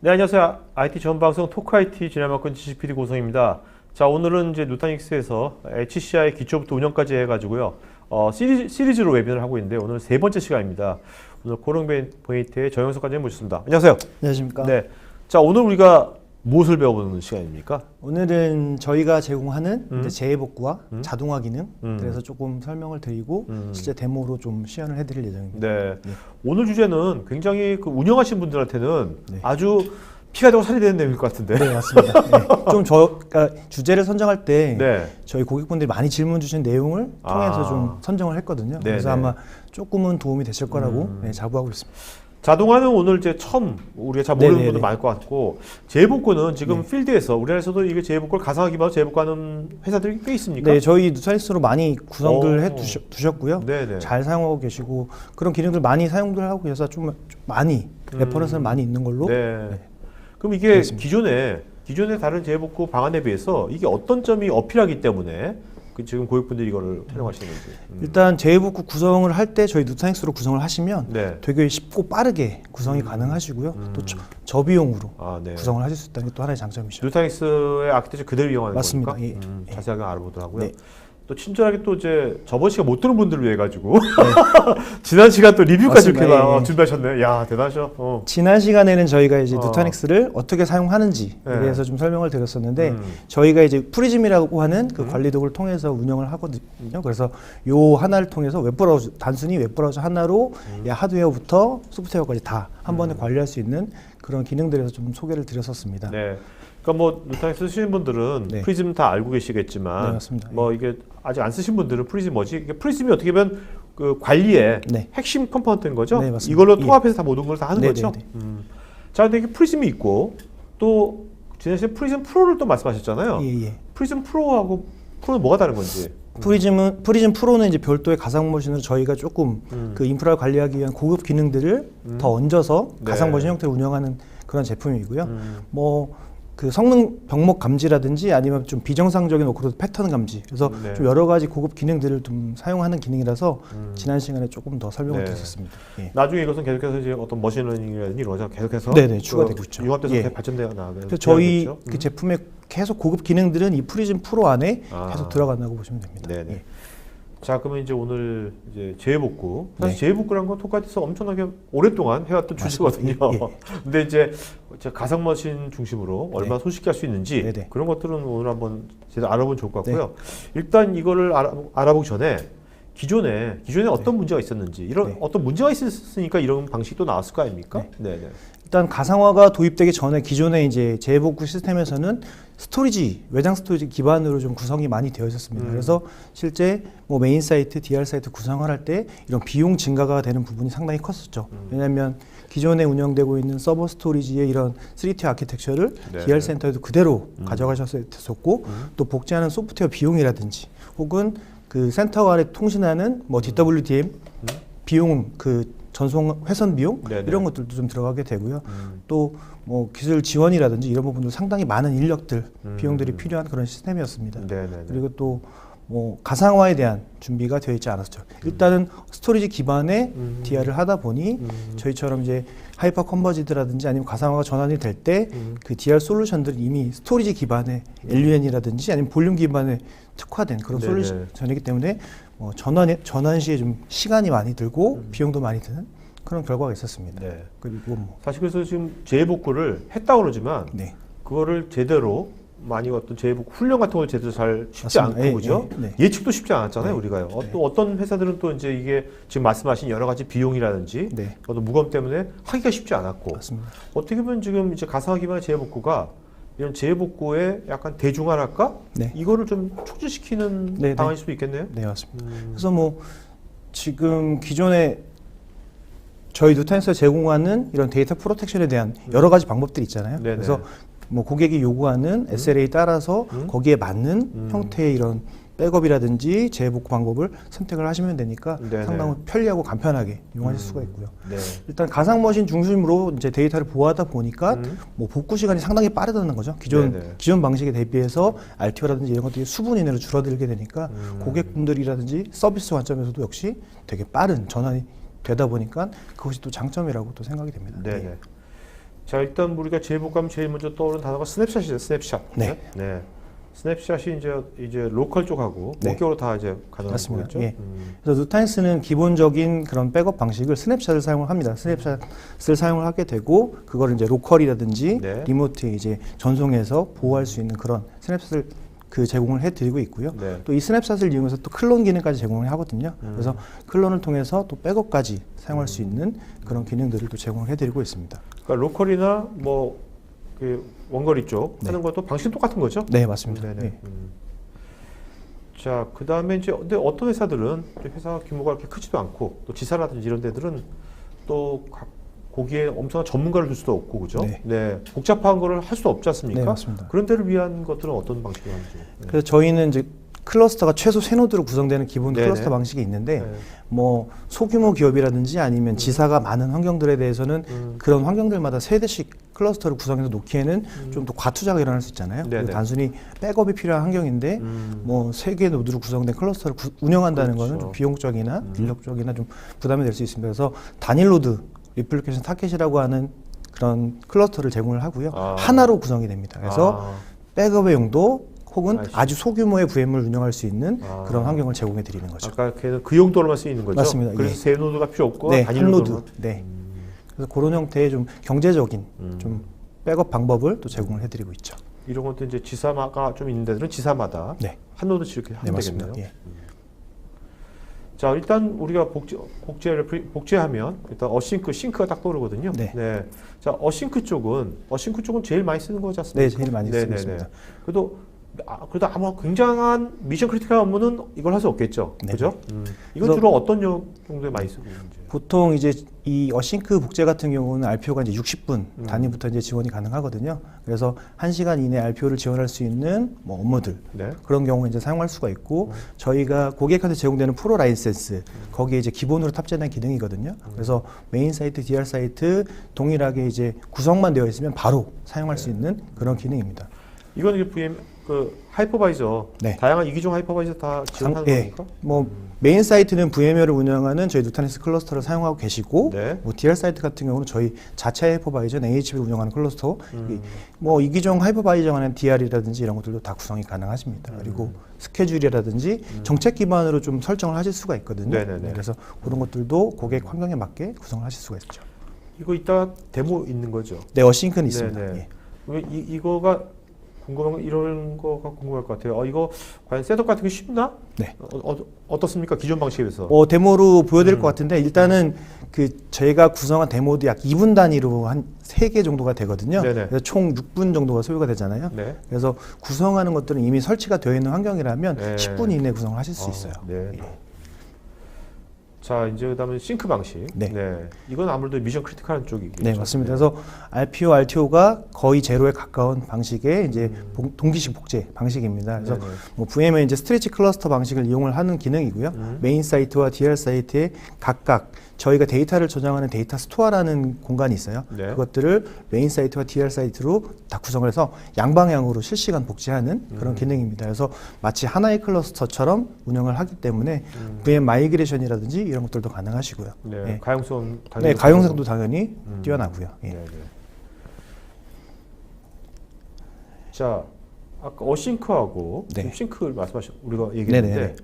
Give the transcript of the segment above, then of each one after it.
네, 안녕하세요. IT 전방송 토크 IT 진행맡은 지식 PD 고성입니다. 자, 오늘은 이제 누타닉스에서 HCI 기초부터 운영까지 해가지고요. 시리즈로 웨비나를 하고 있는데 오늘 세 번째 시간입니다. 오늘 고령베이트의 정영석 과장님 모셨습니다. 안녕하세요. 안녕하십니까. 네. 자, 오늘 우리가 무엇을 배워보는 시간입니까? 오늘은 저희가 제공하는 이제 재해복구와 자동화 기능 그래서 조금 설명을 드리고 실제 데모로 좀 시연을 해드릴 예정입니다. 네. 네. 오늘 주제는 굉장히 운영하시는 분들한테는 네. 아주 피가 되고 살이 되는 내용일 것 같은데. 네, 맞습니다. 네. 그러니까 주제를 선정할 때 네. 저희 고객분들이 많이 질문 주신 내용을 통해서 아. 좀 선정을 했거든요. 네, 그래서 네. 아마 조금은 도움이 되실 거라고 자부하고 있습니다. 자동화는 오늘 이제 처음 우리가 잘 모르는 네네네. 분도 많을 것 같고 재해복구는 지금 네. 필드에서 우리나라에서도 이게 재해복구를 가상화 기반으로 재해복구하는 회사들이 꽤 있습니까? 네, 저희 누타닉스로 많이 구성들 오. 해 두셨고요. 네네. 잘 사용하고 계시고 그런 기능들 많이 사용들 하고 계셔서 좀 많이 레퍼런스는 많이 있는 걸로. 네. 그럼 이게 알겠습니다. 기존의 다른 재해복구 방안에 비해서 이게 어떤 점이 어필하기 때문에 지금 고객분들이 이거를 촬영하시는지. 일단 재해복구 구성을 할 때 저희 누타닉스로 구성을 하시면 네. 되게 쉽고 빠르게 구성이 가능하시고요. 또 저비용으로 아, 네. 구성을 하실 수 있다는 게 또 하나의 장점이죠. 누타닉스의 아키텍처 그대로 이용하는 맞습니다. 거니까 예. 자세하게 알아보더라고요. 네. 또 친절하게 또 이제 저번 시간 못 들은 분들을 위해 가지고 지난 시간 또 리뷰까지 맞습니다. 이렇게 예. 준비하셨네요. 야 대단하셔. 지난 시간에는 저희가 이제 누타닉스를 어떻게 사용하는지에 네. 대해서 좀 설명을 드렸었는데 저희가 이제 프리즘이라고 하는 그 관리 도구를 통해서 운영을 하거든요. 그래서 요 하나를 통해서 웹브라우저 단순히 웹브라우저 하나로 하드웨어부터 소프트웨어까지 다 한 번에 관리할 수 있는 그런 기능들에서 좀 소개를 드렸었습니다. 네. 그러니까 뭐 누타닉스 쓰시는 분들은 네. 프리즘 다 알고 계시겠지만 네, 맞습니다. 뭐 이게 아직 안 쓰신 분들은 프리즘 뭐지? 이게 프리즘이 어떻게 보면 그 관리의 네. 핵심 컴포넌트인 거죠. 네, 맞습니다. 이걸로 예. 통합해서 다 모든 걸 다 하는 네, 거죠. 네, 자, 근데 이게 프리즘이 있고 또 지난 시간에 프리즘 프로를 또 말씀하셨잖아요. 예. 프리즘 프로하고 프로는 뭐가 다른 건지. 프리즘 프로는 이제 별도의 가상 머신으로 저희가 조금 그 인프라를 관리하기 위한 고급 기능들을 더 얹어서 네. 가상 머신 형태로 운영하는 그런 제품이고요. 뭐 그 성능 병목 감지라든지 아니면 좀 비정상적인 워크로드 패턴 감지. 그래서 네. 좀 여러 가지 고급 기능들을 좀 사용하는 기능이라서 지난 시간에 조금 더 설명을 네. 드렸습니다. 예. 나중에 이것은 계속해서 이제 어떤 머신러닝이라든지 이런 것이 계속해서 네네, 추가되고 있죠. 융합돼서 예. 발전되어 나가는. 그래서 저희 그 제품의 계속 고급 기능들은 이 프리즘 프로 안에 아. 계속 들어간다고 보시면 됩니다. 네네. 예. 자, 그러면 이제 오늘 이제 재해복구. 사실 네. 재해복구라는 건 토카티에서 엄청나게 오랫동안 해왔던 주제거든요. 예, 예. 근데 이제 가상머신 중심으로 얼마나 손쉽게 할 수 있는지 네네. 그런 것들은 오늘 한번 제대로 알아보면 좋을 것 같고요. 일단 이거를 알아보기 전에 기존에 어떤 문제가 있었는지 이런 네. 어떤 문제가 있었으니까 이런 방식이 또 나왔을 거 아닙니까? 네네. 일단 가상화가 도입되기 전에 기존의 이제 재해복구 시스템에서는 스토리지, 외장 스토리지 기반으로 좀 구성이 많이 되어 있었습니다. 그래서 실제 뭐 메인 사이트, DR 사이트 구성을 할 때 이런 비용 증가가 되는 부분이 상당히 컸었죠. 왜냐하면 기존에 운영되고 있는 서버 스토리지의 이런 3T 아키텍처를 네. DR 센터에도 그대로 가져가셨을 됐었고 또 복제하는 소프트웨어 비용이라든지 혹은 그 센터 간에 통신하는 뭐 DWDM 비용 그 전송 회선 비용 네네. 이런 것들도 좀 들어가게 되고요. 또 뭐 기술 지원이라든지 이런 부분도 상당히 많은 인력들 비용들이 필요한 그런 시스템이었습니다. 네네. 그리고 또 뭐 가상화에 대한 준비가 되어 있지 않았죠. 일단은 스토리지 기반의 DR을 하다 보니 저희처럼 이제 하이퍼 컨버지드라든지 아니면 가상화가 전환이 될 때 그 DR 솔루션들이 이미 스토리지 기반의 LUN이라든지 아니면 볼륨 기반의 특화된 그런 네네. 솔루션이기 때문에 뭐 전환 시에 좀 시간이 많이 들고 비용도 많이 드는 그런 결과가 있었습니다. 네. 그리고 뭐 사실 그래서 지금 재해복구를 했다고 그러지만 네. 그거를 제대로 많이 어떤 재해복구 훈련 같은 걸 제대로 잘 쉽지 맞습니다. 않고 예, 그죠? 예, 네. 예측도 쉽지 않았잖아요, 네. 우리가요. 또 어떤 회사들은 또 이제 이게 지금 말씀하신 여러 가지 비용이라든지 네. 어떤 무거움 때문에 하기가 쉽지 않았고 맞습니다. 어떻게 보면 지금 이제 가상화 기반의 재해복구가 이런 재해복구의 약간 대중화랄까? 네. 이거를 좀 촉진시키는 네, 방안일 수도 있겠네요. 네, 맞습니다. 그래서 뭐 지금 기존에 저희 누타닉스가 제공하는 이런 데이터 프로텍션에 대한 여러 가지 방법들이 있잖아요. 네네. 그래서 뭐 고객이 요구하는 SLA 따라서 거기에 맞는 형태의 이런 백업이라든지 재복구 방법을 선택을 하시면 되니까 네네. 상당히 편리하고 간편하게 이용하실 수가 있고요. 네. 일단 가상 머신 중심으로 이제 데이터를 보호하다 보니까 뭐 복구 시간이 상당히 빠르다는 거죠. 네네. 기존 방식에 대비해서 RTO라든지 이런 것들이 수분 이내로 줄어들게 되니까 고객분들이라든지 서비스 관점에서도 역시 되게 빠른 전환이 되다 보니까 그것이 또 장점이라고 또 생각이 됩니다. 네네. 자, 일단 우리가 제복하면 제일 먼저 떠오르는 단어가 스냅샷이죠. 스냅샷. 네. 네. 스냅샷이 이제 로컬 쪽하고 네. 원격으로 다 이제 가능한 맞습니다. 거겠죠. 예. 그래서 누타닉스는 기본적인 그런 백업 방식을 스냅샷을 사용을 합니다. 스냅샷을 사용을 하게 되고 그거를 이제 로컬이라든지 네. 리모트에 이제 전송해서 보호할 수 있는 그런 스냅샷을 제공을 해드리고 있고요. 네. 또 이 스냅샷을 이용해서 또 클론 기능까지 제공을 하거든요. 그래서 클론을 통해서 또 백업까지 사용할 수 있는 그런 기능들을 또 제공을 해드리고 있습니다. 그러니까 로컬이나 뭐 그 원거리 쪽 네. 하는 것도 방식은 똑같은 거죠? 네, 맞습니다. 네네. 네. 자, 그 다음에 이제 근데 어떤 회사들은 회사 규모가 그렇게 크지도 않고 또 지사라든지 이런 데들은 또 거기에 엄청난 전문가를 둘 수도 없고 그죠? 네. 복잡한 거를 할 수도 없지 않습니까? 네, 맞습니다. 그런 데를 위한 것들은 어떤 방식으로 하는지. 네. 그래서 저희는 이제 클러스터가 최소 3노드로 구성되는 기본 네네. 클러스터 방식이 있는데 네. 뭐 소규모 기업이라든지 아니면 지사가 많은 환경들에 대해서는 그런 환경들마다 세대씩 클러스터를 구성해서 놓기에는 좀 더 과투자가 일어날 수 있잖아요. 네네. 그리고 단순히 백업이 필요한 환경인데 뭐 3개 노드로 구성된 클러스터를 운영한다는 그렇죠. 거는 좀 비용적이나 인력적이나 좀 부담이 될 수 있습니다. 그래서 단일 노드 리플리케이션 타켓이라고 하는 그런 클러스터를 제공을 하고요. 하나로 구성이 됩니다. 그래서 백업의 용도 혹은 아주 소규모의 VM을 운영할 수 있는 그런 환경을 제공해 드리는 거죠. 아까 걔는 그 용도로만 쓰이는 거죠? 맞습니다. 그래서 예. 세 노드가 필요 없고 네, 단일 한 노드. 노드만. 네. 그래서 그런 형태의 좀 경제적인 좀 백업 방법을 또 제공을 해드리고 있죠. 이런 것도 이제 지사마가 좀 있는 데들은 지사마다 네. 한 노드씩 이렇게 하면 맞습니다. 되겠네요. 예. 자, 일단 우리가 복제하면 일단 어싱크, 싱크가 딱 떠오르거든요. 네. 자, 어싱크 쪽은 제일 많이 쓰는 거지 않습니까? 네, 제일 많이 쓰고 있습니다. 그래도 아마 굉장한 미션 크리티컬 업무는 이걸 할 수 없겠죠. 네. 그죠? 이건 그래서 주로 어떤 정도에 많이 쓰고 있는지. 보통 이제 이 어싱크 복제 같은 경우는 RPO가 이제 60분 단위부터 이제 지원이 가능하거든요. 그래서 1시간 이내 RPO를 지원할 수 있는 뭐 업무들 네. 그런 경우에 이제 사용할 수가 있고 저희가 고객한테 제공되는 프로 라이센스 거기에 이제 기본으로 탑재된 기능이거든요. 그래서 메인 사이트, DR 사이트 동일하게 이제 구성만 되어 있으면 바로 사용할 수 있는 그런 기능입니다. 이거는 이게 VM 하이퍼바이저 네. 다양한 이기종 하이퍼바이저 다 지원하는 예. 겁니까? 뭐 메인 사이트는 VMware를 운영하는 저희 누타닉스 클러스터를 사용하고 계시고 네. 뭐 DR 사이트 같은 경우는 저희 자체 하이퍼바이저 NHP를 운영하는 클러스터 뭐 이기종 하이퍼바이저 안에 DR이라든지 이런 것들도 다 구성이 가능하십니다. 그리고 스케줄이라든지 정책 기반으로 좀 설정을 하실 수가 있거든요. 네네네. 네, 그래서 그런 것들도 고객 환경에 맞게 구성을 하실 수가 있죠. 이거 이따 데모 있는 거죠? 네, 어싱크는 있습니다. 네네. 예. 이거가 궁금한 거 이런 거가 궁금할 것 같아요. 이거 과연 셋업 같은 게 쉽나? 네. 어떻습니까? 기존 방식에 비해서. 데모로 보여드릴 것 같은데 일단은 저희가 구성한 데모도 약 2분 단위로 한 3개 정도가 되거든요. 네네. 그래서 총 6분 정도가 소요가 되잖아요. 네. 그래서 구성하는 것들은 이미 설치가 되어 있는 환경이라면 네. 10분 이내 구성을 하실 수 있어요. 네. 예. 자, 이제 그다음에 싱크 방식. 네. 이건 아무래도 미션 크리티컬한 쪽이겠죠. 네, 맞습니다. 그래서 RPO, RTO가 거의 제로에 가까운 방식의 이제 동기식 복제 방식입니다. 그래서 네네. 뭐 VM의 이제 스트레치 클러스터 방식을 이용을 하는 기능이고요. 메인 사이트와 DR 사이트에 각각 저희가 데이터를 저장하는 데이터 스토어라는 공간이 있어요. 네. 그것들을 메인 사이트와 DR 사이트로 다 구성을 해서 양방향으로 실시간 복제하는 그런 기능입니다. 그래서 마치 하나의 클러스터처럼 운영을 하기 때문에 VM 마이그레이션이라든지 이런 것들도 가능하시고요. 네. 예. 가용성 네, 가용성도 당연히 뛰어나고요. 예. 네. 자, 아까 어싱크하고 네. 지금 싱크를 우리가 얘기했는데 네네네.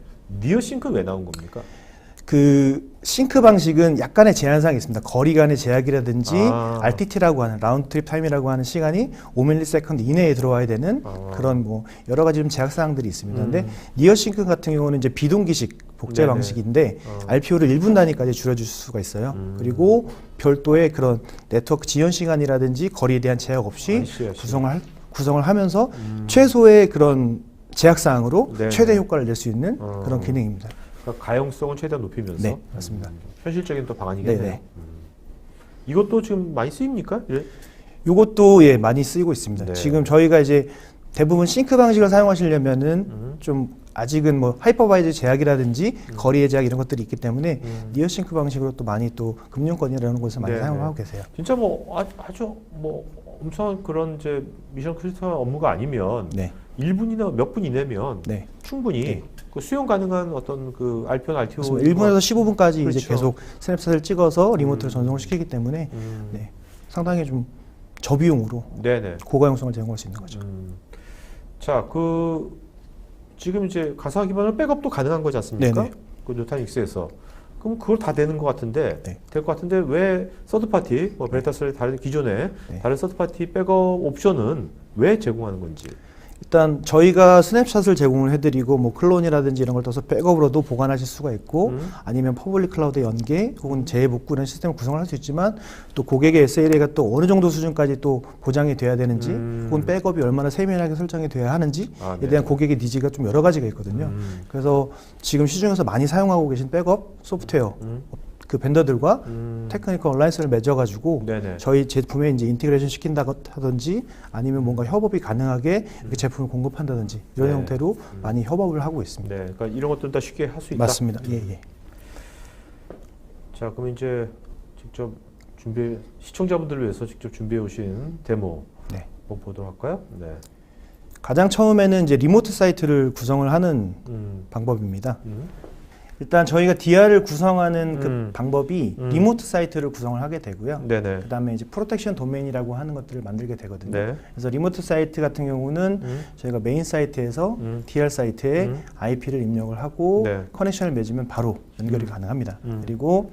니어 싱크는 왜 나온 겁니까? 싱크 방식은 약간의 제한사항이 있습니다. 거리 간의 제약이라든지 RTT라고 하는 라운드 트립 타임이라고 하는 시간이 5ms 이내에 들어와야 되는 그런 뭐 여러 가지 좀 제약 사항들이 있습니다. 근데 니어 싱크 같은 경우는 이제 비동기식 복제 네네. 방식인데 RPO를 1분 단위까지 줄여줄 수가 있어요. 그리고 별도의 그런 네트워크 지연 시간이라든지 거리에 대한 제약 없이 구성을 하면서 최소의 그런 제약 사항으로 네네. 최대 효과를 낼 수 있는 그런 기능입니다. 그러니까 가용성을 최대한 높이면서 네, 맞습니다. 현실적인 또 방안이겠네요. 네네. 이것도 지금 많이 쓰입니까? 이것도 예 많이 쓰이고 있습니다. 네. 지금 저희가 이제 대부분 싱크 방식을 사용하시려면은 좀 아직은 뭐 하이퍼바이저 제약이라든지 거리의 제약 이런 것들이 있기 때문에 니어 싱크 방식으로 또 많이 또 금융권이라는 곳에서 많이 네네. 사용하고 계세요. 진짜 뭐 아주 뭐 엄청 그런 이제 미션 크리티컬 업무가 아니면 네. 1분이나 몇 분 이내면 네. 충분히 네. 그 수용 가능한 어떤 그 RPO나 RTO 1분에서 15분까지 그렇죠. 이제 계속 스냅샷을 찍어서 리모트를 전송을 시키기 때문에 네. 상당히 좀 저비용으로 네네. 고가용성을 제공할 수 있는 거죠. 자, 지금 이제 가상화 기반으로 백업도 가능한 거지 않습니까? 네네. 그 누타닉스에서. 그럼 그걸 다 되는 것 같은데, 네. 될 것 같은데 왜 서드파티, 뭐 베리타스의 다른 기존의 네. 다른 서드파티 백업 옵션은 왜 제공하는 건지. 일단 저희가 스냅샷을 제공을 해드리고 뭐 클론이라든지 이런 걸 떠서 백업으로도 보관하실 수가 있고 아니면 퍼블릭 클라우드 연계 혹은 재복구 이런 시스템을 구성을 할 수 있지만 또 고객의 SLA가 또 어느 정도 수준까지 또 보장이 돼야 되는지 혹은 백업이 얼마나 세밀하게 설정이 돼야 하는지에 대한 고객의 니즈가 좀 여러 가지가 있거든요. 그래서 지금 시중에서 많이 사용하고 계신 백업 소프트웨어 그 벤더들과 테크니컬 얼라이언스를 맺어가지고 네네. 저희 제품에 이제 인티그레이션 시킨다든지 아니면 뭔가 협업이 가능하게 이렇게 제품을 공급한다든지 이런 네. 형태로 많이 협업을 하고 있습니다. 네, 그러니까 이런 것들은 다 쉽게 할 수 있다. 맞습니다. 예, 예. 자, 그럼 이제 직접 시청자분들을 위해서 직접 준비해 오신 데모 네. 한번 보도록 할까요? 네. 가장 처음에는 이제 리모트 사이트를 구성을 하는 방법입니다. 일단 저희가 DR을 구성하는 그 방법이 리모트 사이트를 구성을 하게 되고요. 네네. 그다음에 이제 프로텍션 도메인이라고 하는 것들을 만들게 되거든요. 네. 그래서 리모트 사이트 같은 경우는 저희가 메인 사이트에서 DR 사이트에 IP를 입력을 하고 네. 커넥션을 맺으면 바로 연결이 가능합니다. 그리고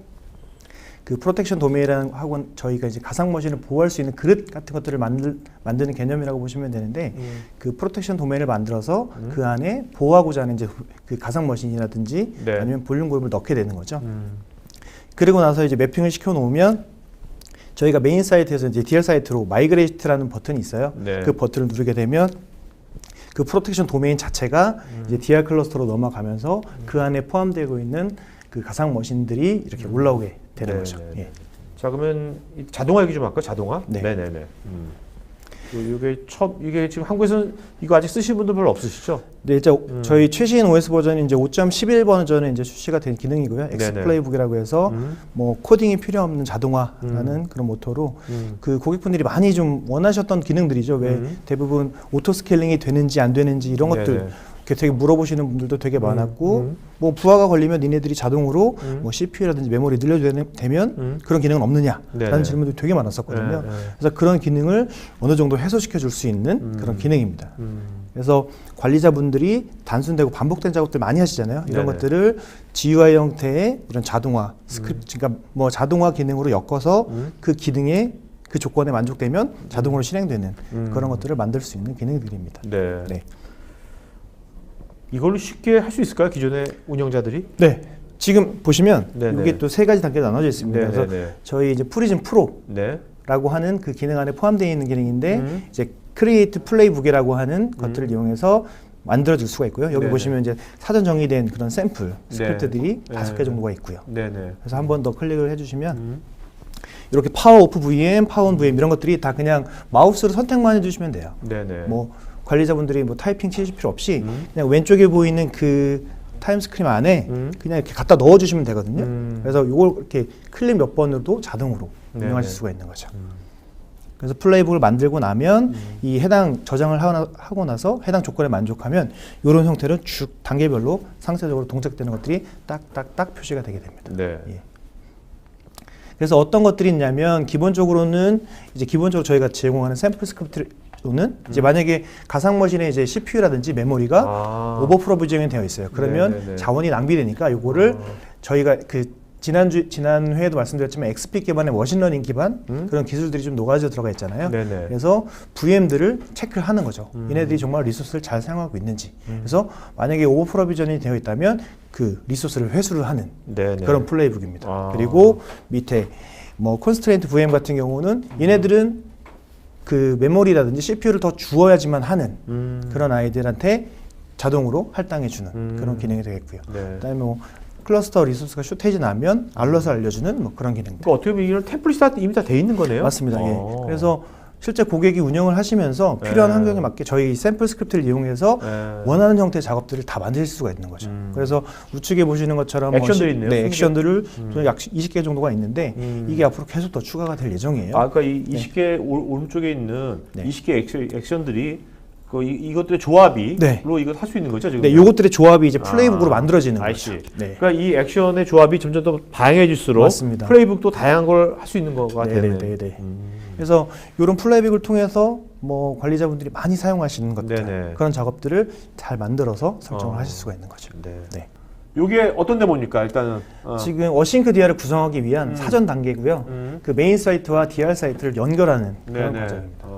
그 프로텍션 도메인이라는 하고 저희가 이제 가상 머신을 보호할 수 있는 그릇 같은 것들을 만드는 개념이라고 보시면 되는데 그 프로텍션 도메인을 만들어서 그 안에 보호하고자 하는 이제 그 가상 머신이라든지 네. 아니면 볼륨 그룹을 넣게 되는 거죠. 그리고 나서 이제 매핑을 시켜 놓으면 저희가 메인 사이트에서 이제 DR 사이트로 마이그레이트라는 버튼이 있어요. 네. 그 버튼을 누르게 되면 그 프로텍션 도메인 자체가 이제 DR 클러스터로 넘어가면서 그 안에 포함되고 있는 그 가상 머신들이 이렇게 올라오게 되는 거죠. 예. 자, 그러면 자동화 얘기 좀 할까요? 자동화? 네. 네네네. 이게 지금 한국에서는 이거 아직 쓰시는 분들 별로 없으시죠? 네, 이제 저희 최신 OS 버전이 이제 5.11 버전에 이제 출시가 된 기능이고요. 엑스플레이북이라고 해서 뭐 코딩이 필요 없는 자동화라는 그런 모토로 그 고객분들이 많이 좀 원하셨던 기능들이죠. 왜 대부분 오토 스케일링이 되는지 안 되는지 이런 것들 네네. 이렇게 되게 물어보시는 분들도 되게 많았고 뭐 부하가 걸리면 니네들이 자동으로 뭐 CPU라든지 메모리 늘려되면 그런 기능은 없느냐라는 네네. 질문들이 되게 많았었거든요. 네. 그래서 그런 기능을 어느 정도 해소시켜 줄 수 있는 그런 기능입니다. 그래서 관리자분들이 단순되고 반복된 작업들 많이 하시잖아요. 이런 네네. 것들을 GUI 형태의 이런 자동화 스크립트, 그러니까 뭐 자동화 기능으로 엮어서 그 기능에 그 조건에 만족되면 자동으로 실행되는 그런 것들을 만들 수 있는 기능들입니다. 네. 네. 이걸로 쉽게 할 수 있을까요? 기존의 운영자들이? 네. 지금 보시면 네네. 이게 또 세 가지 단계로 나눠져 있습니다. 네네네. 그래서 저희 이제 프리즘 프로라고 네. 하는 그 기능 안에 포함되어 있는 기능인데 이제 크리에이트 플레이북이라고 하는 것들을 이용해서 만들어질 수가 있고요. 여기 네네. 보시면 이제 사전 정의된 그런 샘플 스크립트들이 네. 5개 정도가 있고요. 네네. 그래서 한 번 더 클릭을 해주시면 이렇게 파워 오프 VM, 파워 온 VM 이런 것들이 다 그냥 마우스로 선택만 해주시면 돼요. 네네. 뭐 관리자분들이 뭐 타이핑 치실 필요 없이 그냥 왼쪽에 보이는 그 타임 스크린 안에 그냥 이렇게 갖다 넣어주시면 되거든요. 그래서 이걸 이렇게 클릭 몇 번으로도 자동으로 네네. 운영하실 수가 있는 거죠. 그래서 플레이북을 만들고 나면 이 해당 저장을 하고 나서 해당 조건에 만족하면 이런 형태로 쭉 단계별로 상세적으로 동작되는 것들이 딱딱딱 표시가 되게 됩니다. 네. 예. 그래서 어떤 것들이 있냐면 기본적으로는 이제 기본적으로 저희가 제공하는 샘플 스크립트로는 이제 만약에 가상 머신에 이제 CPU라든지 메모리가 오버 프로비저닝 되어 있어요. 그러면 네네네. 자원이 낭비되니까 이거를 저희가 지난 회에도 말씀드렸지만 XP 기반의 머신러닝 기반 그런 기술들이 좀 녹아져 들어가 있잖아요. 네네. 그래서 VM들을 체크를 하는 거죠. 얘네들이 정말 리소스를 잘 사용하고 있는지. 그래서 만약에 오버 프로비저닝이 되어 있다면 그 리소스를 회수를 하는 네네. 그런 플레이북입니다. 그리고 밑에 뭐 컨스트레인트 VM 같은 경우는 얘네들은 그 메모리라든지 CPU를 더 주어야지만 하는 그런 아이들한테 자동으로 할당해주는 그런 기능이 되겠고요. 네. 그다음에 뭐 클러스터 리소스가 쇼테이지 나면 알럿을 알려주는 뭐 그런 기능들. 그러니까 어떻게 보면 이런 템플릿이 다 이미 다 돼 있는 거네요. 맞습니다. 예. 그래서 실제 고객이 운영을 하시면서 필요한 네. 환경에 맞게 저희 샘플 스크립트를 이용해서 네. 원하는 형태의 작업들을 다 만드실 수가 있는 거죠. 그래서 우측에 보시는 것처럼 액션들이 있네요. 네, 액션들을 약 20개 정도가 있는데 이게 앞으로 계속 더 추가가 될 예정이에요. 그러니까 이 20개 오른쪽에 있는 네. 20개 액션들이 이것들의 조합이 네. 로 이걸 할 수 있는 거죠, 지금. 네, 요것들의 조합이 이제 플레이북으로 만들어지는 아이씨. 거죠. 네. 그러니까 이 액션의 조합이 점점 더 다양해질수록 맞습니다. 플레이북도 다양한 걸 할 수 있는 거가 네, 되는. 네, 네. 그래서 이런 플라이빅을 통해서 뭐 관리자분들이 많이 사용하시는 것들 네네. 그런 작업들을 잘 만들어서 설정을 하실 수가 있는 거죠. 네. 네. 이게 어떤 데모입니까? 일단은 지금 어싱크 DR을 구성하기 위한 사전 단계고요. 그 메인 사이트와 DR 사이트를 연결하는 그런 네네. 과정입니다.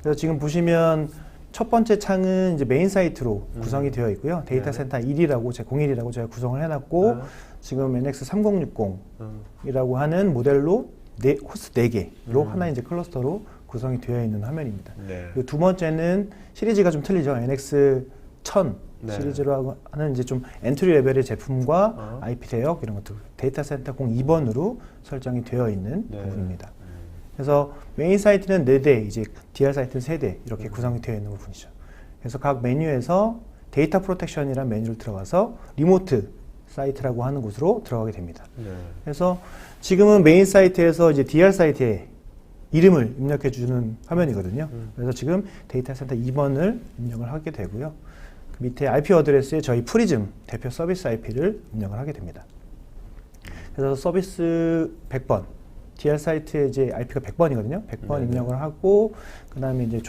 그래서 지금 보시면 첫 번째 창은 이제 메인 사이트로 구성이 되어 있고요. 데이터 센터 1이라고 제가 01이라고 제가 구성을 해놨고 지금 NX3060이라고 하는 모델로 호스트 4개로 하나 이제 클러스터로 구성이 되어 있는 화면입니다. 네. 그리고 두 번째는 시리즈가 좀 틀리죠. NX1000 네. 시리즈로 하는 이제 좀 엔트리 레벨의 제품과 IP 대역 이런 것들 데이터 센터 02번으로 설정이 되어 있는 네. 부분입니다. 그래서 메인 사이트는 4대, 이제 DR 사이트는 3대 이렇게 구성이 되어 있는 부분이죠. 그래서 각 메뉴에서 데이터 프로텍션이라는 메뉴를 들어가서 리모트 사이트라고 하는 곳으로 들어가게 됩니다. 네. 그래서 지금은 메인 사이트에서 이제 DR 사이트에 이름을 입력해 주는 화면이거든요. 그래서 지금 데이터 센터 2번을 입력을 하게 되고요. 그 밑에 IP 어드레스에 저희 프리즘 대표 서비스 IP를 입력을 하게 됩니다. 그래서 서비스 100번, DR 사이트에 이제 IP가 100번이거든요. 100번 입력을 하고, 그 다음에 이제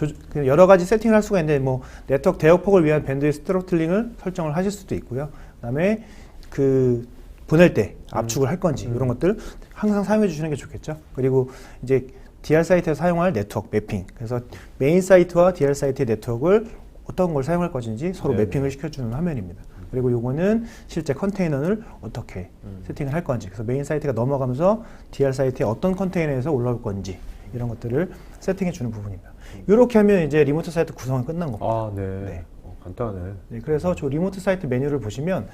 여러 가지 세팅을 할 수가 있는데, 뭐, 네트워크 대역폭을 위한 밴드위스 스로틀링을 설정을 하실 수도 있고요. 그 다음에 그 보낼 때 압축을 할 건지, 이런 것들 항상 사용해 주시는 게 좋겠죠. 그리고 이제 DR 사이트에서 사용할 네트워크 매핑. 그래서 메인 사이트와 DR 사이트의 네트워크를 어떤 걸 사용할 것인지 서로 매핑을 시켜주는 화면입니다. 그리고 요거는 실제 컨테이너를 어떻게 세팅을 할 건지, 그래서 메인 사이트가 넘어가면서 DR 사이트에 어떤 컨테이너에서 올라올 건지 이런 것들을 세팅해 주는 부분입니다. 이렇게 하면 이제 리모트 사이트 구성은 끝난 겁니다. 아, 네. 네. 간단하네. 네, 그래서 저 리모트 사이트 메뉴를 보시면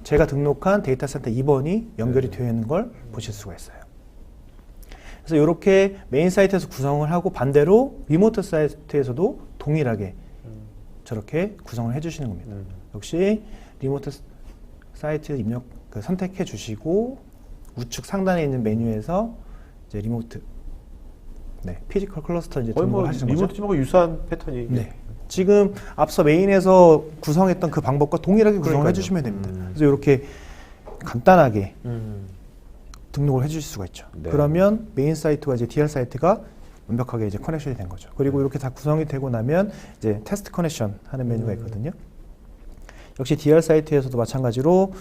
제가 등록한 데이터 센터 2번이 연결이 되어 있는 걸 보실 수가 있어요. 그래서 이렇게 메인 사이트에서 구성을 하고 반대로 리모트 사이트에서도 동일하게 저렇게 구성을 해주시는 겁니다. 역시 리모트 사이트 입력 선택해 주시고 우측 상단에 있는 메뉴에서 이제 리모트 피지컬 클러스터 이제 거의 뭐 등록을 하시는 거죠. 리모트집하고 유사한 패턴이. 네. 지금 앞서 메인에서 구성했던 그 방법과 동일하게 구성을 그러니까요. 해주시면 됩니다. 그래서 이렇게 간단하게 등록을 해주실 수가 있죠. 네. 그러면 메인 사이트와 이제 DR 사이트가 완벽하게 이제 커넥션이 된 거죠. 그리고 이렇게 다 구성이 되고 나면 이제 테스트 커넥션 하는 메뉴가 있거든요. 역시 DR 사이트에서도 마찬가지로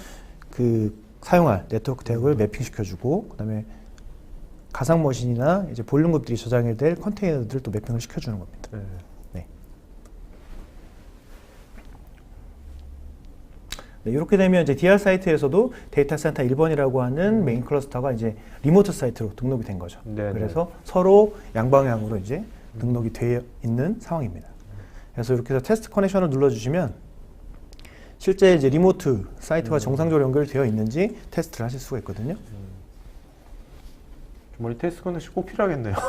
그 사용할 네트워크 대역을 매핑시켜주고, 그다음에 가상 머신이나 이제 볼륨급들이 저장이 될 컨테이너들을 또 매핑을 시켜주는 겁니다. 네. 네. 네, 이렇게 되면 이제 DR 사이트에서도 데이터 센터 1번이라고 하는 메인 클러스터가 이제 리모트 사이트로 등록이 된 거죠. 네네. 그래서 서로 양방향으로 이제 등록이 되어 있는 상황입니다. 그래서 이렇게 해서 테스트 커넥션을 눌러주시면 실제 이제 리모트 사이트와 정상적으로 연결되어 있는지 테스트를 하실 수가 있거든요. 주머니 테스트 커넥션 꼭 필요하겠네요. 네.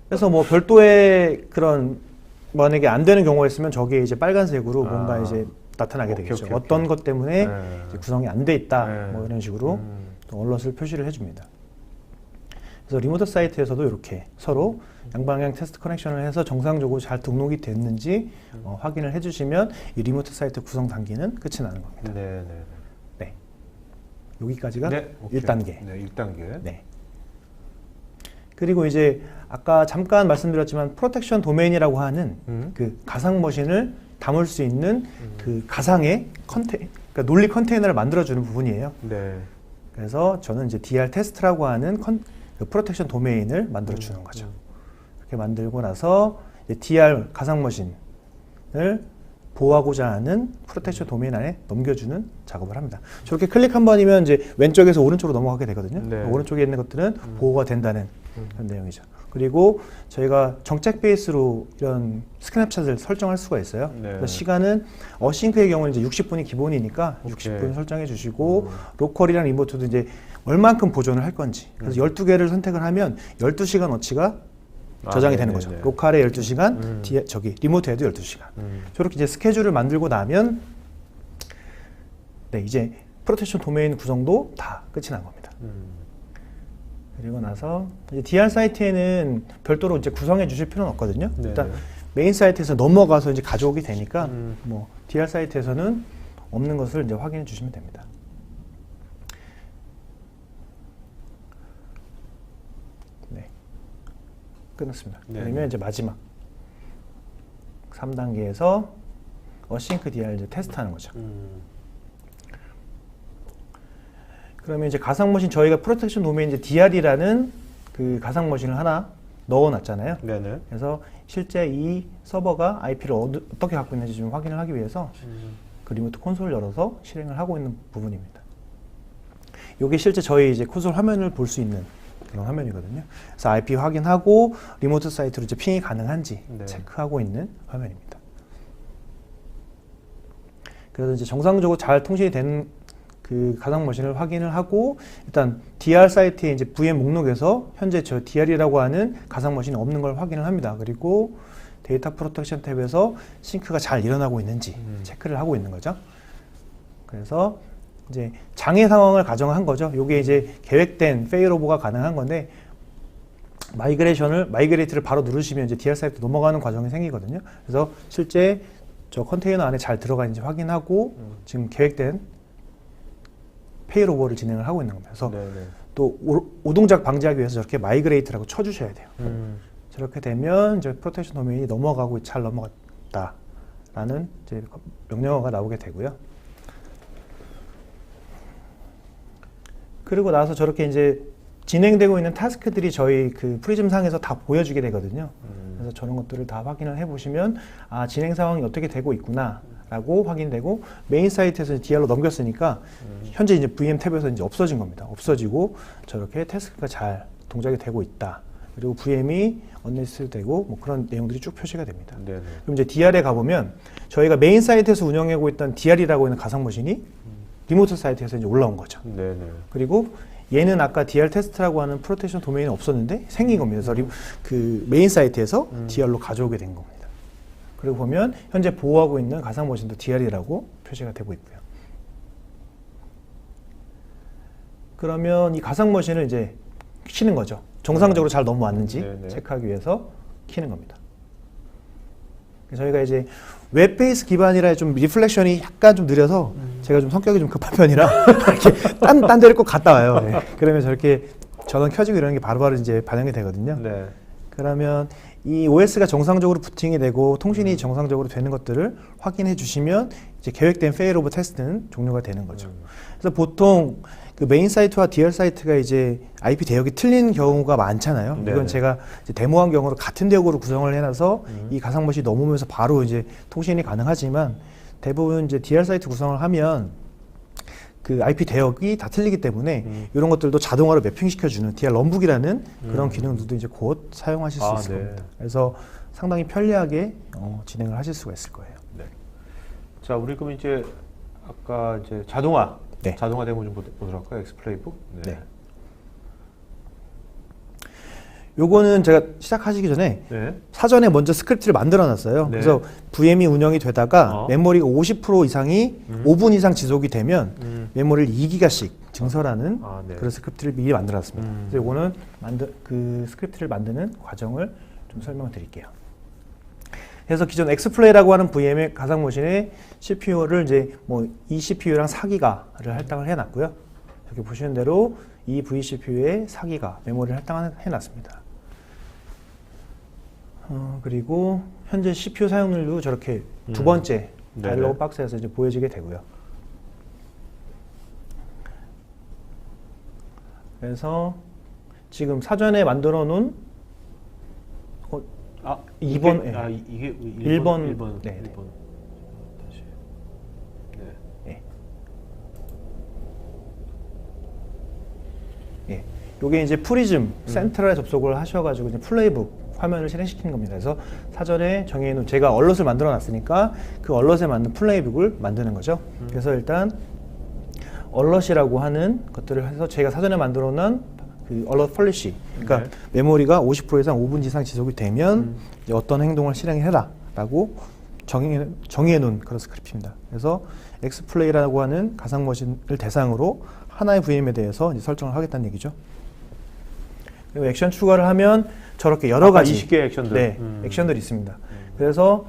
그래서 뭐 별도의 그런 만약에 안 되는 경우가 있으면 저기에 이제 빨간색으로 뭔가 이제 나타나게 오케이, 되겠죠. 오케이, 어떤 오케이. 것 때문에 네. 이제 구성이 안 돼 있다. 네. 뭐 이런 식으로 또 얼럿을 표시를 해줍니다. 그래서 리모트 사이트에서도 이렇게 서로 양방향 테스트 커넥션을 해서 정상적으로 잘 등록이 됐는지 확인을 해주시면 이 리모트 사이트 구성 단계는 끝이 나는 겁니다. 네, 네. 여기까지가 오케이. 1단계. 네, 1단계. 네. 그리고 이제 아까 잠깐 말씀드렸지만 프로텍션 도메인이라고 하는 그 가상 머신을 담을 수 있는 그 가상의 그러니까 논리 컨테이너를 만들어주는 부분이에요. 네. 그래서 저는 이제 DR 테스트라고 하는 그 프로텍션 도메인을 만들어주는 거죠. 이렇게 만들고 나서 이제 DR 가상 머신을 보호하고자 하는 프로텍션 도메인 안에 넘겨주는 작업을 합니다. 저렇게 클릭 한 번이면 이제 왼쪽에서 오른쪽으로 넘어가게 되거든요. 네. 오른쪽에 있는 것들은 보호가 된다는 그런 내용이죠. 그리고 저희가 정책 베이스로 이런 스냅샷을 설정할 수가 있어요. 네. 그래서 시간은 어싱크의 경우는 이제 60분이 기본이니까 오케이. 60분 설정해 주시고 로컬이랑 리모트도 이제 얼만큼 보존을 할 건지. 그래서 12개를 선택을 하면 12시간 어치가 저장이 되는 거죠. 네네. 로컬에 12시간, 저기 리모트에도 12시간. 저렇게 이제 스케줄을 만들고 나면 네, 이제 프로텍션 도메인 구성도 다 끝이 난 겁니다. 그리고 나서 이제 DR 사이트에는 별도로 이제 구성해 주실 필요는 없거든요. 네네. 일단 메인 사이트에서 넘어가서 이제 가져오게 되니까 뭐 DR 사이트에서는 없는 것을 이제 확인해 주시면 됩니다. 네. 끝났습니다. 네. 그러면 이제 마지막 3단계에서 어싱크 DR 이제 테스트하는 거죠. 그러면 이제 가상머신 저희가 프로텍션 도메인 이제 DR이라는 그 가상머신을 하나 넣어놨잖아요. 네네. 그래서 실제 이 서버가 IP를 어떻게 갖고 있는지 좀 확인을 하기 위해서 그 리모트 콘솔을 열어서 실행을 하고 있는 부분입니다. 이게 실제 저희 이제 콘솔 화면을 볼 수 있는 그런 화면이거든요. 그래서 IP 확인하고 리모트 사이트로 이제 핑이 가능한지 네. 체크하고 있는 화면입니다. 그래서 이제 정상적으로 잘 통신이 되는 그 가상 머신을 확인을 하고 일단 DR 사이트에 이제 VM 목록에서 현재 저 DR이라고 하는 가상 머신이 없는 걸 확인을 합니다. 그리고 데이터 프로텍션 탭에서 싱크가 잘 일어나고 있는지 체크를 하고 있는 거죠. 그래서 이제 장애 상황을 가정한 거죠. 요게 이제 계획된 페일오버가 가능한 건데 마이그레이트를 바로 누르시면 이제 DR 사이트 넘어가는 과정이 생기거든요. 그래서 실제 저 컨테이너 안에 잘 들어가 있는지 확인하고 지금 계획된 페일오버를 진행을 하고 있는 겁니다. 그래서 네네. 또 오동작 방지하기 위해서 저렇게 마이그레이트라고 쳐주셔야 돼요. 저렇게 되면 이제 프로텍션 도메인이 넘어가고 잘 넘어갔다라는 이제 명령어가 나오게 되고요. 그리고 나서 저렇게 이제 진행되고 있는 타스크들이 저희 그 프리즘 상에서 다 보여주게 되거든요. 그래서 저런 것들을 다 확인을 해보시면 아 진행 상황이 어떻게 되고 있구나라고 확인되고 메인 사이트에서 DR로 넘겼으니까 현재 이제 VM 탭에서 이제 없어진 겁니다. 없어지고 저렇게 태스크가 잘 동작이 되고 있다. 그리고 VM이 언리스트 되고 뭐 그런 내용들이 쭉 표시가 됩니다. 네네. 그럼 이제 DR에 가보면 저희가 메인 사이트에서 운영하고 있던 DR이라고 하는 가상 머신이 리모트 사이트에서 이제 올라온 거죠. 네네. 그리고 얘는 아까 DR 테스트라고 하는 프로텍션 도메인이 없었는데 생긴 겁니다. 그래서 그 메인 사이트에서 DR로 가져오게 된 겁니다. 그리고 보면 현재 보호하고 있는 가상 머신도 DR이라고 표시가 되고 있고요. 그러면 이 가상 머신을 이제 키는 거죠. 정상적으로 잘 넘어왔는지 네네. 체크하기 위해서 키는 겁니다. 저희가 이제 웹베이스 기반이라 좀 리플렉션이 약간 좀 느려서 제가 좀 성격이 좀 급한 편이라 이렇게 딴 데를 꼭 갔다 와요. 네. 그러면 저렇게 전원 켜지고 이러는 게 바로바로 이제 반영이 되거든요. 네. 그러면 이 OS가 정상적으로 부팅이 되고 통신이 정상적으로 되는 것들을 확인해 주시면 이제 계획된 페일오버 테스트는 종료가 되는 거죠. 그래서 보통 그 메인 사이트와 DR 사이트가 이제 IP 대역이 틀린 경우가 많잖아요. 네네. 이건 제가 이제 데모한 경우로 같은 대역으로 구성을 해놔서 이 가상머신이 넘으면서 바로 이제 통신이 가능하지만 대부분 이제 DR 사이트 구성을 하면 그 IP 대역이 다 틀리기 때문에 이런 것들도 자동화로 매핑시켜주는 DR 럼북이라는 그런 기능들도 이제 곧 사용하실 수 있을 네. 겁니다. 그래서 상당히 편리하게 진행을 하실 수가 있을 거예요. 네. 자, 우리 그럼 이제 아까 이제 자동화, 네. 자동화 데모 좀 보도록 할까요? 엑스플레이북. 네. 네. 요거는 제가 시작하시기 전에 네. 사전에 먼저 스크립트를 만들어 놨어요. 네. 그래서 VM이 운영이 되다가 메모리가 50% 이상이 5분 이상 지속이 되면 메모리를 2기가씩 증설하는 아, 네. 그런 스크립트를 미리 만들어 놨습니다. 그래서 요거는 그 스크립트를 만드는 과정을 좀 설명을 드릴게요. 그래서 기존 엑스플레이라고 하는 VM의 가상 머신에 CPU를 이제 뭐 이 CPU랑 4기가를 할당을 해놨고요. 여기 보시는 대로 이 vCPU에 4기가 메모리를 할당해 놨습니다. 그리고 현재 CPU 사용률도 저렇게 두 번째 다이얼로그 박스에서 이제 보여지게 되고요. 그래서 지금 사전에 만들어 놓은 2번, 이게 1번, 1번. 네, 네. 1번. 다시. 네. 예. 요게 이제 프리즘 센트럴에 접속을 하셔가지고 이제 플레이북 화면을 실행시키는 겁니다. 그래서 사전에 정해놓은 제가 얼럿을 만들어 놨으니까 그 얼럿에 맞는 플레이북을 만드는 거죠. 그래서 일단 얼럿이라고 하는 것들을 해서 제가 사전에 만들어 놓은 그 얼럿 폴리시, 그러니까 네. 메모리가 50% 이상 5분 이상 지속이 되면 이제 어떤 행동을 실행해라라고 정의해 놓은 그런 스크립트입니다. 그래서 엑스플레이라고 하는 가상 머신을 대상으로 하나의 VM에 대해서 이제 설정을 하겠다는 얘기죠. 그리고 액션 추가를 하면 저렇게 여러 가지 20개의 액션들. 네, 액션들이 있습니다. 그래서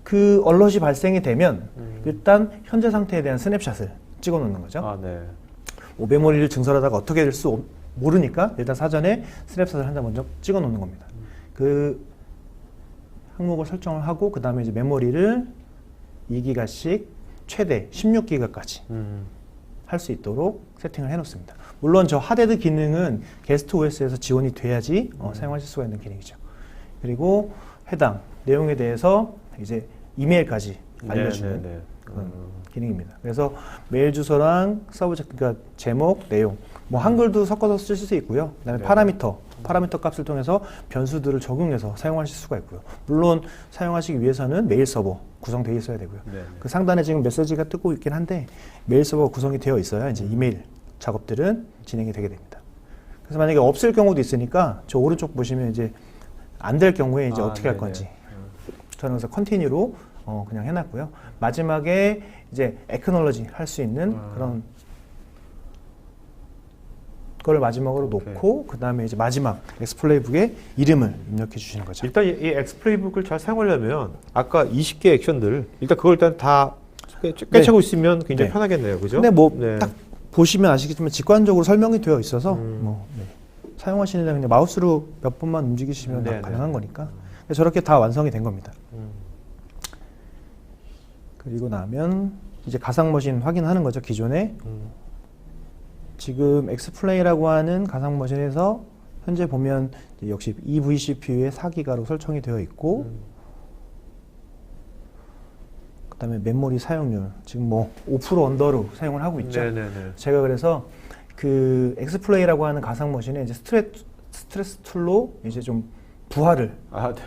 그 얼럿이 발생이 되면 일단 현재 상태에 대한 스냅샷을 찍어 놓는 거죠. 아, 네. 메모리를 증설하다가 어떻게 될지 모르니까 일단 사전에 스냅샷을 한 장 먼저 찍어 놓는 겁니다. 그 항목을 설정을 하고 그 다음에 이제 메모리를 2기가씩 최대 16기가까지 할 수 있도록 세팅을 해놓습니다. 물론 저 하데드 기능은 게스트 OS에서 지원이 돼야지 사용하실 수가 있는 기능이죠. 그리고 해당 내용에 대해서 이제 이메일까지 알려주는 그런 기능입니다. 그래서 메일 주소랑 그러니까 제목, 내용, 뭐 한글도 섞어서 쓰실 수 있고요. 그다음에 파라미터 값을 통해서 변수들을 적용해서 사용하실 수가 있고요. 물론 사용하시기 위해서는 메일 서버 구성되어 있어야 되고요. 그 상단에 지금 메시지가 뜨고 있긴 한데 메일 서버가 구성이 되어 있어야 이제 이메일 작업들은 진행이 되게 됩니다. 그래서 만약에 없을 경우도 있으니까 저 오른쪽 보시면 이제 안 될 경우에 이제 어떻게 할 건지 저는 그래서 컨티뉴로 그냥 해놨고요. 마지막에 이제 액너러지 할 수 있는 그런 그걸 마지막으로 놓고 그 다음에 이제 마지막 엑스플레이북에 이름을 입력해 주시는 거죠. 일단 이 엑스플레이북을 잘 사용하려면 아까 20개 액션들 일단 그걸 일단 다 꿰차고 있으면 굉장히 편하겠네요, 그죠? 근데 뭐 딱 보시면 아시겠지만 직관적으로 설명이 되어 있어서 사용하시는 그냥 마우스로 몇 번만 움직이시면 다 가능한 거니까 저렇게 다 완성이 된 겁니다. 그리고 나면 이제 가상 머신 확인하는 거죠. 기존에 지금 엑스플레이라고 하는 가상 머신에서 현재 보면 역시 eVCPU에 4기가로 설정이 되어 있고 그다음에 메모리 사용률 지금 뭐 5% 언더로 사용을 하고 있죠. 제가 그래서 그 엑스플레이라고 하는 가상 머신에 이제 스트레스 툴로 이제 좀 부하를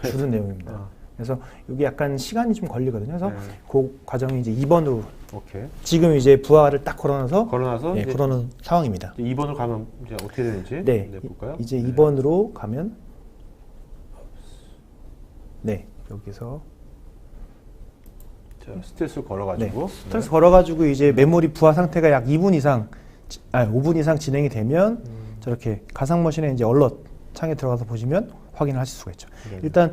주는 내용입니다. 그래서 여기 약간 시간이 좀 걸리거든요. 그래서 그 과정이 이제 2번으로 지금 이제 부하를 딱 걸어놔서 걸어놓은 상황입니다. 2번으로 가면 이제 어떻게 되는지 볼까요? 이제 2번으로 가면 여기서 자, 스트레스를 걸어가지고 스트레스 걸어가지고 이제 메모리 부하 상태가 약 5분 이상 진행이 되면 저렇게 가상 머신에 이제 얼럿 창에 들어가서 보시면 확인을 하실 수가 있죠. 일단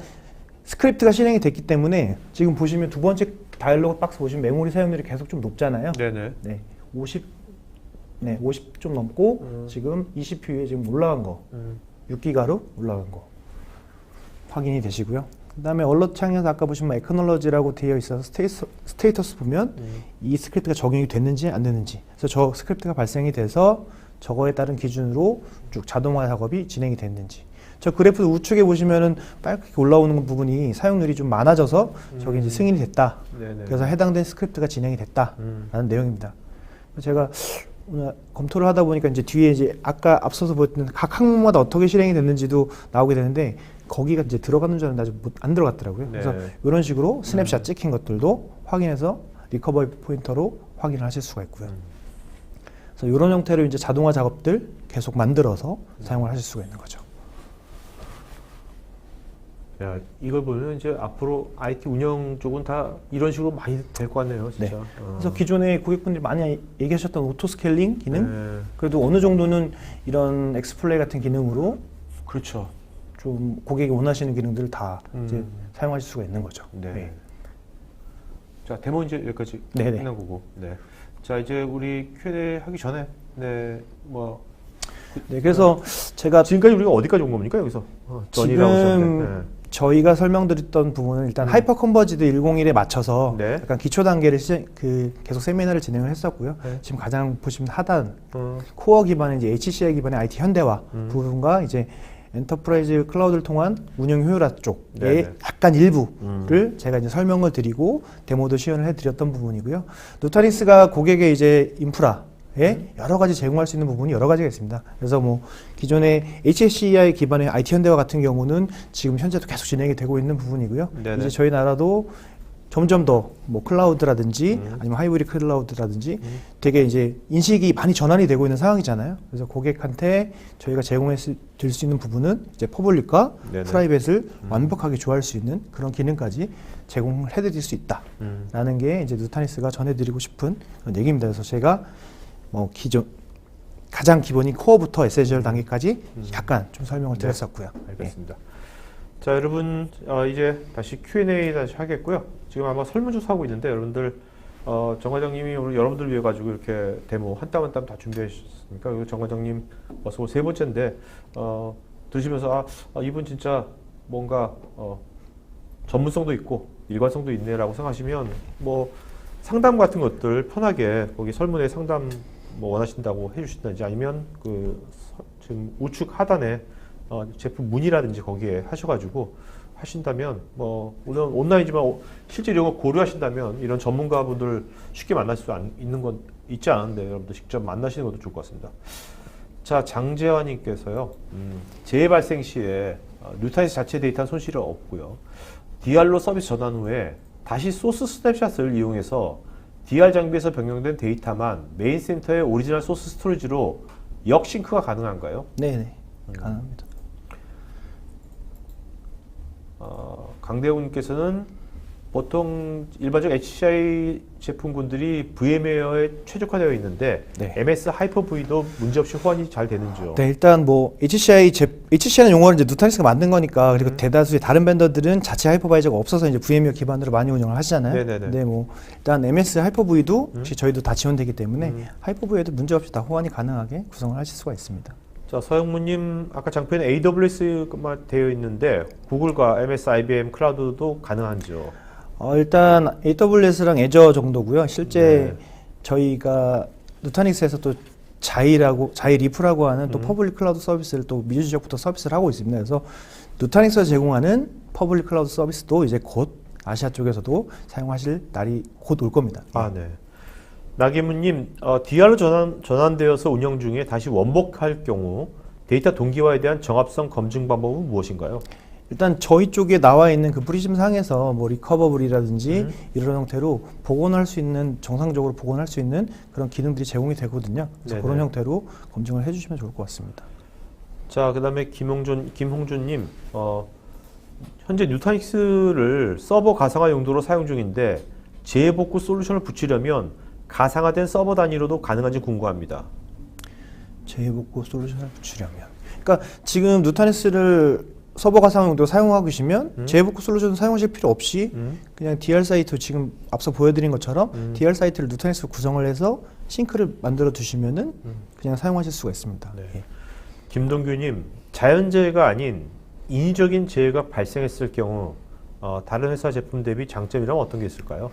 스크립트가 실행이 됐기 때문에 지금 보시면 두 번째 다이얼로그 박스 보시면 메모리 사용률이 계속 좀 높잖아요. 50 좀 넘고 지금 eCPU에 지금 올라간 거 6기가로 올라간 거 확인이 되시고요. 그 다음에 얼럿 창에서 아까 보시면 액너러지라고 되어 있어서 스테이터스 보면 이 스크립트가 적용이 됐는지 안 됐는지 그래서 저 스크립트가 발생이 돼서 저거에 따른 기준으로 쭉 자동화 작업이 진행이 됐는지 저 그래프 우측에 보시면은 빨갛게 올라오는 부분이 사용률이 좀 많아져서 저게 이제 승인이 됐다. 그래서 해당된 스크립트가 진행이 됐다라는 내용입니다. 제가 오늘 검토를 하다 보니까 이제 뒤에 이제 아까 앞서서 보였던 각 항목마다 어떻게 실행이 됐는지도 나오게 되는데 거기가 이제 들어가는 줄 알았는데 아직 안 들어갔더라고요. 그래서 이런 식으로 스냅샷 찍힌 것들도 확인해서 리커버리 포인터로 확인을 하실 수가 있고요. 그래서 이런 형태로 이제 자동화 작업들 계속 만들어서 사용을 하실 수가 있는 거죠. 야, 이걸 보면 이제 앞으로 IT 운영 쪽은 다 이런 식으로 많이 될 것 같네요, 진짜. 그래서 기존에 고객분들이 많이 얘기하셨던 오토 스케일링 기능, 그래도 어느 정도는 이런 엑스플레이 같은 기능으로 좀 고객이 원하시는 기능들을 다 이제 사용하실 수가 있는 거죠. 자, 데모 이제 여기까지 끝난 거고. 자, 이제 우리 Q&A 하기 전에 그래서 제가 지금까지 우리가 어디까지 온 겁니까 여기서? 지금 저희가 설명드렸던 부분은 일단 하이퍼 컨버지드 101에 맞춰서 약간 기초 단계를 계속 세미나를 진행을 했었고요. 지금 가장 보시면 하단 코어 기반의 이제 HCI 기반의 IT 현대화 부분과 이제 엔터프라이즈 클라우드를 통한 운영 효율화 쪽의 약간 일부를 제가 이제 설명을 드리고 데모도 시연을 해드렸던 부분이고요. 누타닉스가 고객의 이제 인프라에 여러 가지 제공할 수 있는 부분이 여러 가지가 있습니다. 그래서 뭐 기존의 HCI 기반의 IT 현대화 같은 경우는 지금 현재도 계속 진행이 되고 있는 부분이고요. 이제 저희 나라도 점점 더 뭐 클라우드라든지 아니면 하이브리드 클라우드라든지 되게 이제 인식이 많이 전환이 되고 있는 상황이잖아요. 그래서 고객한테 저희가 제공해 드릴 수 있는 부분은 이제 퍼블릭과 프라이빗을 완벽하게 조화할 수 있는 그런 기능까지 제공을 해드릴 수 있다라는 게 이제 누타닉스가 전해드리고 싶은 그런 얘기입니다. 그래서 제가 뭐 가장 기본인 코어부터 에센셜 단계까지 약간 좀 설명을 드렸었고요. 알겠습니다. 자, 여러분 이제 다시 Q&A 다시 하겠고요. 지금 아마 설문조사 하고 있는데 여러분들 정 과장님이 오늘 여러분들 위해 가지고 이렇게 데모 한 땀 한 땀 다 준비해 주셨으니까 그리고 정 과장님 벌써 세 번째인데 들으시면서 이분 진짜 뭔가 전문성도 있고 일관성도 있네라고 생각하시면 뭐 상담 같은 것들 편하게 거기 설문에 상담 뭐 원하신다고 해주신다든지 아니면 지금 우측 하단에 제품 문의라든지 거기에 하셔가지고 하신다면 뭐 물론 온라인이지만 실제 이런 거 고려하신다면 이런 전문가분들 쉽게 만날 수 있는 건 있지 않은데 여러분들 직접 만나시는 것도 좋을 것 같습니다. 자, 장재환님께서요. 재해 발생 시에 뉴타닉스 자체 데이터는 손실은 없고요. DR로 서비스 전환 후에 다시 소스 스냅샷을 이용해서 DR 장비에서 변경된 데이터만 메인 센터의 오리지널 소스 스토리지로 역싱크가 가능한가요? 네네, 가능합니다. 강대훈님께서는 보통 일반적 HCI 제품군들이 VM웨어에 최적화되어 있는데 네. MS 하이퍼V도 문제없이 호환이 잘 되는지요? 네, 일단 뭐 HCI는 용어를 이제 누타닉스가 만든 거니까 그리고 대다수의 다른 벤더들은 자체 하이퍼바이저가 없어서 이제 VM웨어 기반으로 많이 운영을 하시잖아요. 네네네. 근데 뭐 일단 MS 하이퍼V도 혹시 저희도 다 지원되기 때문에 하이퍼V에도 문제없이 다 호환이 가능하게 구성을 하실 수가 있습니다. 자, 서영무님 아까 장표에는 AWS만 되어 있는데 구글과 MS, IBM 클라우드도 가능한지요? 일단 AWS랑 애저 정도고요. 실제 저희가 누타닉스에서 또 자이리프라고 하는 또 퍼블릭 클라우드 서비스를 또 미주지역부터 서비스를 하고 있습니다. 그래서 누타닉스가 제공하는 퍼블릭 클라우드 서비스도 이제 곧 아시아 쪽에서도 사용하실 날이 곧 올 겁니다. 아, 네. 나기문님, DR로 전환되어서 운영 중에 다시 원복할 경우 데이터 동기화에 대한 정합성 검증 방법은 무엇인가요? 일단 저희 쪽에 나와 있는 그 프리즘 상에서 뭐 리커버블이라든지 이런 형태로 복원할 수 있는, 정상적으로 복원할 수 있는 그런 기능들이 제공이 되거든요. 그래서 네네. 그런 형태로 검증을 해주시면 좋을 것 같습니다. 자, 그다음에 김홍준님, 현재 뉴타닉스를 서버 가상화 용도로 사용 중인데 재복구 솔루션을 붙이려면 가상화된 서버 단위로도 가능한지 궁금합니다. 재복구 솔루션을 붙이려면, 그러니까 지금 누타닉스를 서버 가상화 용도로 사용하고 계시면 재복구 솔루션 사용하실 필요 없이 그냥 DR 사이트, 지금 앞서 보여드린 것처럼 DR 사이트를 누타닉스로 구성을 해서 싱크를 만들어 두시면은 그냥 사용하실 수가 있습니다. 네. 예. 김동규님, 자연재해가 아닌 인위적인 재해가 발생했을 경우 다른 회사 제품 대비 장점이라면 어떤 게 있을까요?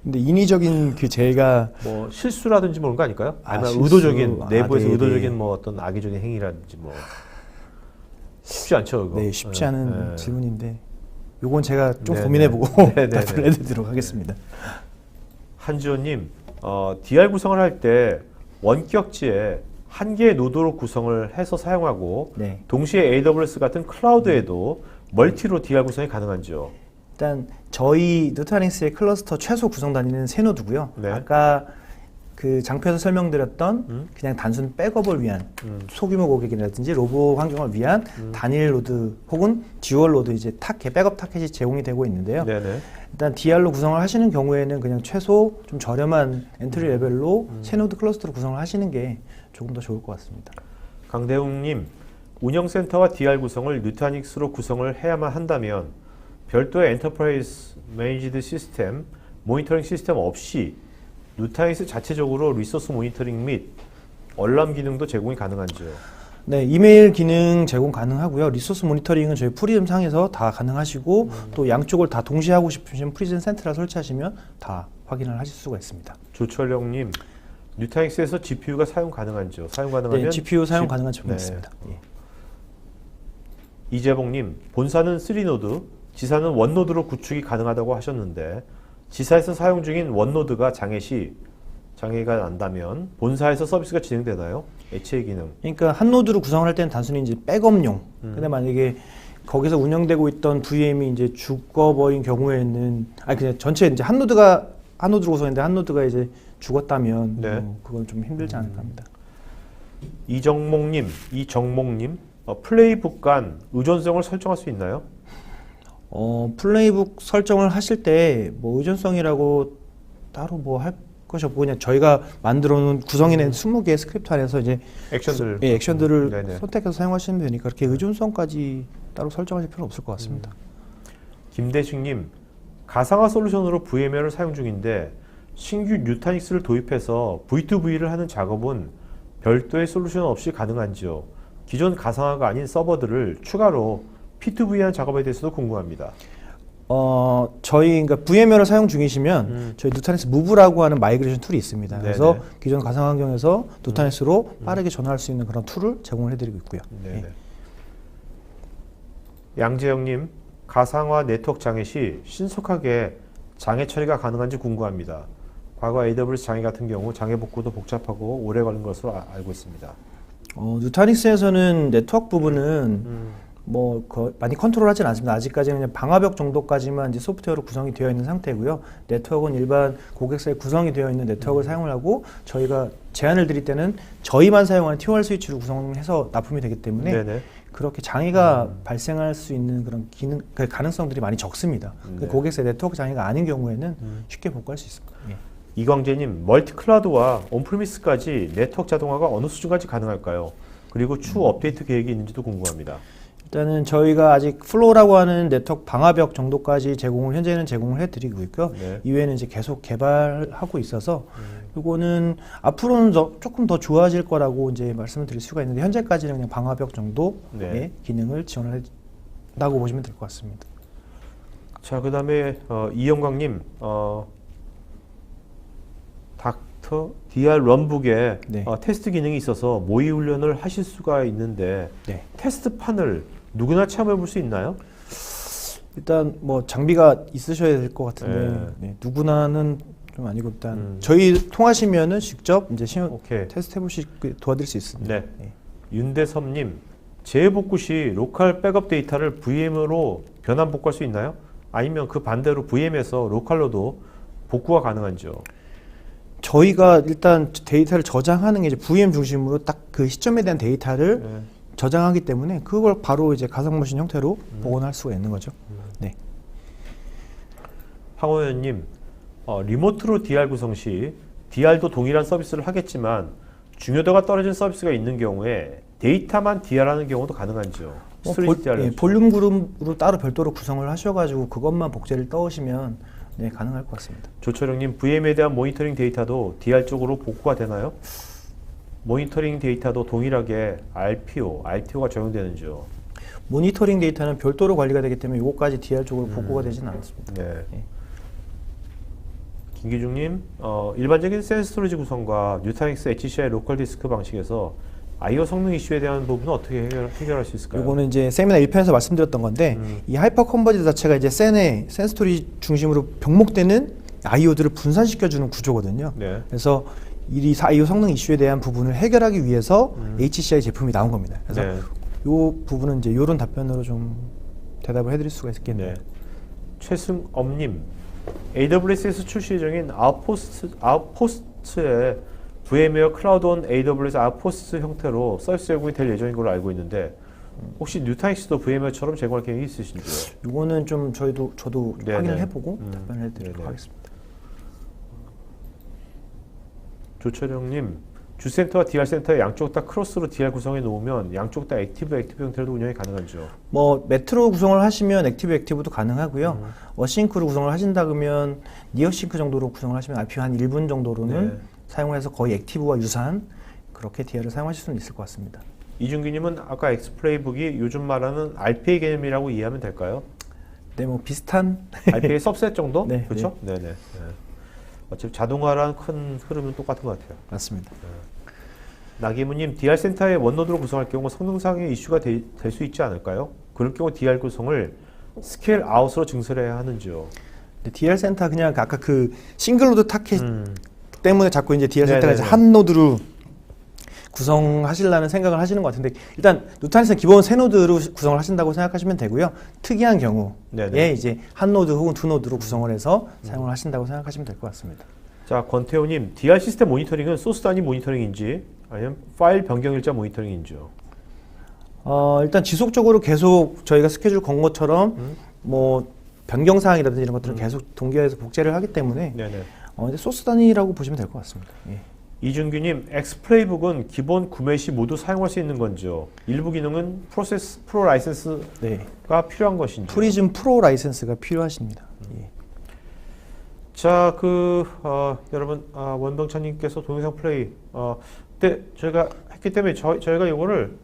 근데 인위적인 그 재해가 뭐 실수라든지 뭐 그런 거 아닐까요? 아니면 실수. 의도적인 내부에서 네네. 의도적인 뭐 어떤 악의적인 행위라든지 뭐 쉽지 않죠, 이거. 네, 쉽지 않은 네. 질문인데 요건 제가 좀 네네. 고민해보고 네네네. 답을 해드리도록 하겠습니다. 한지호님, DR 구성을 할 때 원격지에 한 개의 노드로 구성을 해서 사용하고 네. 동시에 AWS 같은 클라우드에도 멀티로 DR 구성이 가능한지요? 일단 저희 누타닉스의 클러스터 최소 구성 단위는 세 노드고요. 네. 아까 그 장표에서 설명드렸던 그냥 단순 백업을 위한 소규모 고객이라든지 로보 환경을 위한 단일 로드 혹은 듀얼 로드, 이제 백업 타켓이 제공이 되고 있는데요. 네네. 일단 DR로 구성을 하시는 경우에는 그냥 최소 좀 저렴한 엔트리 레벨로 세 노드 클러스터로 구성을 하시는 게 조금 더 좋을 것 같습니다. 강대웅님, 운영센터와 DR 구성을 뉴타닉스로 구성을 해야만 한다면 별도의 엔터프라이즈 매니지드 시스템, 모니터링 시스템 없이 뉴타닉스 자체적으로 리소스 모니터링 및 얼람 기능도 제공이 가능한지요? 네, 이메일 기능 제공 가능하고요. 리소스 모니터링은 저희 프리즘 상에서 다 가능하시고 또 양쪽을 다 동시에 하고 싶으시면 프리즘 센트라 설치하시면 다 확인을 하실 수가 있습니다. 조철영님, 뉴타닉스에서 GPU가 사용 가능한지요? 사용 가능하면 네, GPU 사용 가능한 제품이 네. 있습니다. 예. 이재봉님, 본사는 3노드, 지사는 원노드로 구축이 가능하다고 하셨는데 지사에서 사용 중인 원노드가 장애가 난다면 본사에서 서비스가 진행되나요? HA 기능. 그러니까 한 노드로 구성을 할 때는 단순히 이제 백업용. 근데 만약에 거기서 운영되고 있던 VM이 이제 죽어버린 경우에는, 그냥 전체 이제 한 노드로 구성했는데 한 노드가 이제 죽었다면 네. 그건 좀 힘들지 않을까 합니다. 이정목님, 플레이북 간 의존성을 설정할 수 있나요? 플레이북 설정을 하실 때 뭐 의존성이라고 따로 뭐 할 것이 없고 그냥 저희가 만들어 놓은 구성해낸 20개의 스크립트 안에서 이제 액션들을 네네. 선택해서 사용하시면 되니까 그렇게 의존성까지 따로 설정하실 필요는 없을 것 같습니다. 김대식님, 가상화 솔루션으로 VMware를 사용 중인데 신규 뉴타닉스를 도입해서 V2V를 하는 작업은 별도의 솔루션 없이 가능한지요? 기존 가상화가 아닌 서버들을 추가로 P2V한 작업에 대해서도 궁금합니다. 저희 그러니까 VMware를 사용 중이시면 저희 누타닉스 무브라고 하는 마이그레이션 툴이 있습니다. 그래서 네네. 기존 가상 환경에서 누타닉스로 빠르게 전환할 수 있는 그런 툴을 제공을 해드리고 있고요. 네네. 예. 양재영님, 가상화 네트워크 장애 시 신속하게 장애 처리가 가능한지 궁금합니다. 과거 AWS 장애 같은 경우 장애 복구도 복잡하고 오래 걸린 것으로 알고 있습니다. 누타닉스에서는 네트워크 부분은 많이 컨트롤하지는 않습니다. 아직까지는 그냥 방화벽 정도까지만 이제 소프트웨어로 구성이 되어 있는 상태고요. 네트워크는 일반 고객사에 구성이 되어 있는 네트워크를 사용을 하고 저희가 제안을 드릴 때는 저희만 사용하는 T1 스위치로 구성해서 납품이 되기 때문에 네네. 그렇게 장애가 발생할 수 있는 그런 그 가능성들이 많이 적습니다. 네. 고객사의 네트워크 장애가 아닌 경우에는 쉽게 복구할 수 있습니다. 예. 이광재님, 멀티 클라우드와 온프리미스까지 네트워크 자동화가 어느 수준까지 가능할까요? 그리고 추후 업데이트 계획이 있는지도 궁금합니다. 일단은 저희가 아직 플로우라고 하는 네트워크 방화벽 정도까지 현재는 제공을 해드리고 있고요. 네. 이외에는 이제 계속 개발하고 있어서 이거는 앞으로는 조금 더 좋아질 거라고 이제 말씀을 드릴 수가 있는데 현재까지는 그냥 방화벽 정도의 네. 기능을 지원을 한다고 보시면 될 것 같습니다. 자, 그 다음에 이영광님, 닥터 DR 런북에 네. 테스트 기능이 있어서 모의 훈련을 하실 수가 있는데 네. 테스트판을 누구나 체험해 볼 수 있나요? 일단 뭐 장비가 있으셔야 될 것 같은데 네, 누구나는 좀 아니고 일단 저희 통하시면은 직접 이제 오케이. 테스트 해보시고 도와드릴 수 있습니다. 네. 윤대섭님, 재복구 시 로컬 백업 데이터를 VM으로 변환 복구할 수 있나요? 아니면 그 반대로 VM에서 로컬로도 복구가 가능한지요? 저희가 일단 데이터를 저장하는 게 이제 VM 중심으로 딱 그 시점에 대한 데이터를 네. 저장하기 때문에 그걸 바로 이제 가상머신 형태로 복원할 수가 있는 거죠. 네. 황호연님, 리모트로 DR 구성 시 DR도 동일한 서비스를 하겠지만 중요도가 떨어진 서비스가 있는 경우에 데이터만 DR하는 경우도 가능한지요? 스토리지 DR 볼륨 그룹으로 따로 별도로 구성을 하셔가지고 그것만 복제를 떠오시면 네, 가능할 것 같습니다. 조철영님, VM에 대한 모니터링 데이터도 DR 쪽으로 복구가 되나요? 모니터링 데이터도 동일하게 RTO가 적용되는지요? 모니터링 데이터는 별도로 관리가 되기 때문에 이것까지 DR 쪽으로 복구가 되지는 않습니다. 네. 네. 김기중님, 일반적인 센스 스토리지 구성과 뉴타닉스 HCI 로컬 디스크 방식에서 I/O 성능 이슈에 대한 부분은 어떻게 해결할 수 있을까요? 이거는 이제 세미나 1편에서 말씀드렸던 건데 이 하이퍼 컨버저 자체가 이제 센 스토리 중심으로 병목되는 I/O들을 분산시켜주는 구조거든요. 네. 그래서 이 I/O 성능 이슈에 대한 부분을 해결하기 위해서 HCI 제품이 나온 겁니다. 그래서 네. 이 부분은 이제 이런 답변으로 좀 대답을 해드릴 수가 있겠네요. 네. 최승엄님, AWS에서 출시 중인 아웃포스트의 VM웨어 클라우드 온 AWS 아웃포스트 형태로 서비스 제공이 될 예정인 걸로 알고 있는데 혹시 뉴타닉스도 VM웨어처럼 제공할 계획이 있으신지요? 이거는 좀 저도 네네. 확인을 해보고 답변을 해드리도록 네네. 하겠습니다. 조철영님, 주센터와 DR 센터의 양쪽 다 크로스로 DR 구성해 놓으면 양쪽 다 액티브 형태로도 운영이 가능한지요? 뭐 메트로 구성을 하시면 액티브도 가능하고요. 어싱크로 구성을 하신다 그러면 니어싱크 정도로 구성을 하시면 RPU 한 1분 정도로는 네. 사용해서 거의 액티브와 유사한 그렇게 DR을 사용하실 수는 있을 것 같습니다. 이준기님은 아까 엑스플레이북이 요즘 말하는 RPA 개념이라고 이해하면 될까요? 네, 뭐 비슷한 RPA 서브셋 정도? 네, 그렇죠? 네네. 어차피 자동화랑 큰 흐름은 똑같은 것 같아요. 맞습니다. 나기무님, DR 센터의 원노드로 구성할 경우 성능상의 이슈가 될 수 있지 않을까요? 그럴 경우 DR 구성을 스케일 아웃으로 증설해야 하는지요? DR 센터 그냥 아까 그 싱글로드 타켓 때문에 자꾸 이제 DR 센터가 이제 네네네. 한 노드로 구성하시려는 생각을 하시는 것 같은데 일단 누타닉스는 기본 세 노드로 구성을 하신다고 생각하시면 되고요. 특이한 경우에 네네. 이제 한 노드 혹은 두 노드로 구성을 해서 사용을 하신다고 생각하시면 될 것 같습니다. 자, 권태호님, DR 시스템 모니터링은 소스 단위 모니터링인지 아니면 파일 변경 일자 모니터링인지요? 일단 지속적으로 계속 저희가 스케줄 건 것처럼 뭐 변경 사항이라든지 이런 것들을 계속 동기화해서 복제를 하기 때문에 네네. 이제 소스 단위라고 보시면 될 것 같습니다. 예. 이준규님, 엑스플레이북은 기본 구매 시 모두 사용할 수 있는 건지요? 일부 기능은 프로 라이센스가 네. 필요한 것인지? 프리즘 프로 라이센스가 필요하십니다. 예. 자, 여러분, 원병찬님께서 동영상 플레이, 때 저희가 했기 때문에 저희가 이거를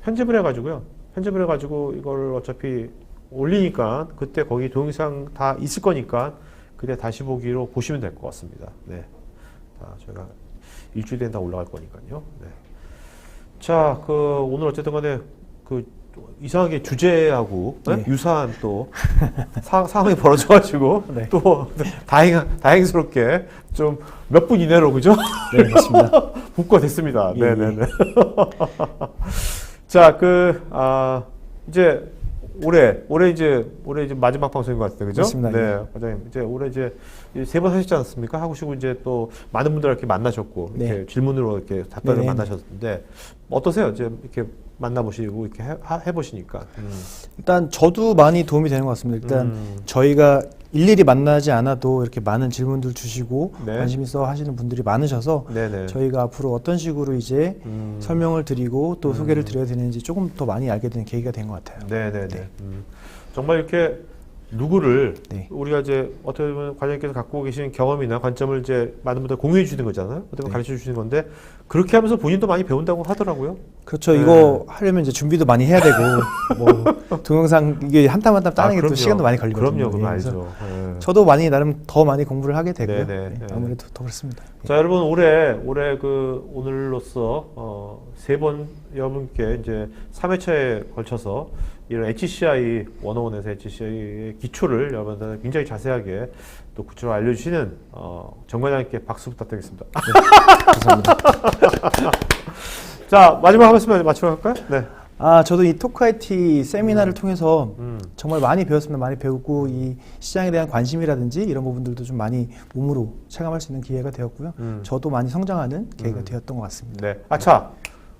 편집을 해가지고요. 편집을 해가지고 이걸 어차피 올리니까 그때 거기 동영상 다 있을 거니까 그때 다시 보기로 보시면 될 것 같습니다. 네. 저희가 일주일 된다 올라갈 거니까요. 네. 자, 오늘 어쨌든 간에 이상하게 주제하고 네. 유사한 또 상황이 벌어져가지고 네. 또 다행스럽게 좀 몇 분 이내로 그죠? 네, 맞습니다. 복구가 됐습니다. 예, 네네네. 자, 이제 올해 이제 마지막 방송인 것 같아요, 그죠? 맞습니다. 네, 과장님 이제 올해 이제 3번 하셨지 않습니까? 하시고 이제 또 많은 분들 이렇게 만나셨고 네. 이렇게 질문으로 이렇게 답변을 네. 만나셨는데 어떠세요? 이제 이렇게 만나보시고 이렇게 해보시니까. 일단 저도 많이 도움이 되는 것 같습니다. 일단 저희가 일일이 만나지 않아도 이렇게 많은 질문들 주시고 네. 관심 있어 하시는 분들이 많으셔서 네네. 저희가 앞으로 어떤 식으로 이제 설명을 드리고 또 소개를 드려야 되는지 조금 더 많이 알게 되는 계기가 된 것 같아요. 네네네. 네. 정말 이렇게 누구를 네. 우리가 이제 어떻게 보면 과장님께서 갖고 계신 경험이나 관점을 이제 많은 분들 공유해 주시는 거잖아요. 어떻게 보면 네. 가르쳐 주시는 건데 그렇게 하면서 본인도 많이 배운다고 하더라고요. 그렇죠. 네. 이거 하려면 이제 준비도 많이 해야 되고 뭐 동영상 이게 한 땀 한 땀 따는 게 또 그럼요. 시간도 많이 걸리거든요. 그럼요, 예, 그럼 그래서 알죠. 네. 저도 나름 더 많이 공부를 하게 되고요. 네네. 네, 네. 아무래도 더 그렇습니다. 자, 여러분 올해 오늘로써 3번 여러분께 이제 3회차에 걸쳐서 이런 HCI 101에서 HCI의 기초를 여러분들 굉장히 자세하게 또 구체로 알려주시는 정 과장님께 박수 부탁드리겠습니다. 감사합니다. 자, 마지막 한 말씀 마치러 갈까요? 네. 저도 이 토크 IT 세미나를 통해서 정말 많이 배웠습니다. 많이 배우고 이 시장에 대한 관심이라든지 이런 부분들도 좀 많이 몸으로 체감할 수 있는 기회가 되었고요. 저도 많이 성장하는 계기가 되었던 것 같습니다. 네. 자,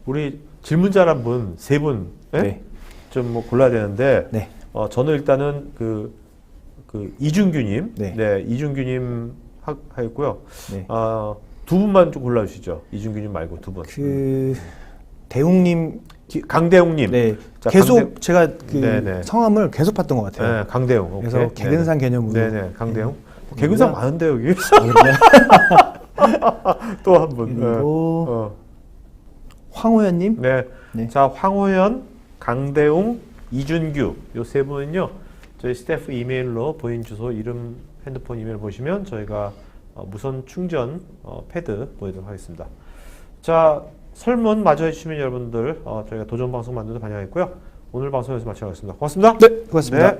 우리 질문자 분, 3분, 네. 좀 뭐 골라야 되는데, 네. 저는 일단은 이준규님, 네. 이준규님 하였고요. 네. 두 분만 좀 골라주시죠. 이준규님 말고 두 분. 대웅님, 강대웅님. 네. 자, 계속 제가 네네. 성함을 계속 봤던 것 같아요. 네, 강대웅. 그래서 오케이. 개근상 개념으로. 네네, 강대웅. 개근상 많은데 여기. 또 한 분. 그리고 황호연님. 네. 네. 자, 황호연, 강대웅, 이준규 요 세 분은요. 저희 스태프 이메일로 본인 주소, 이름, 핸드폰 이메일 보시면 저희가 무선 충전 패드 보내도록 하겠습니다. 자, 설문 마저 해주시면 여러분들 저희가 도전 방송 만드는 데 반영했고요. 오늘 방송에서 마치겠습니다. 고맙습니다. 네, 고맙습니다. 네.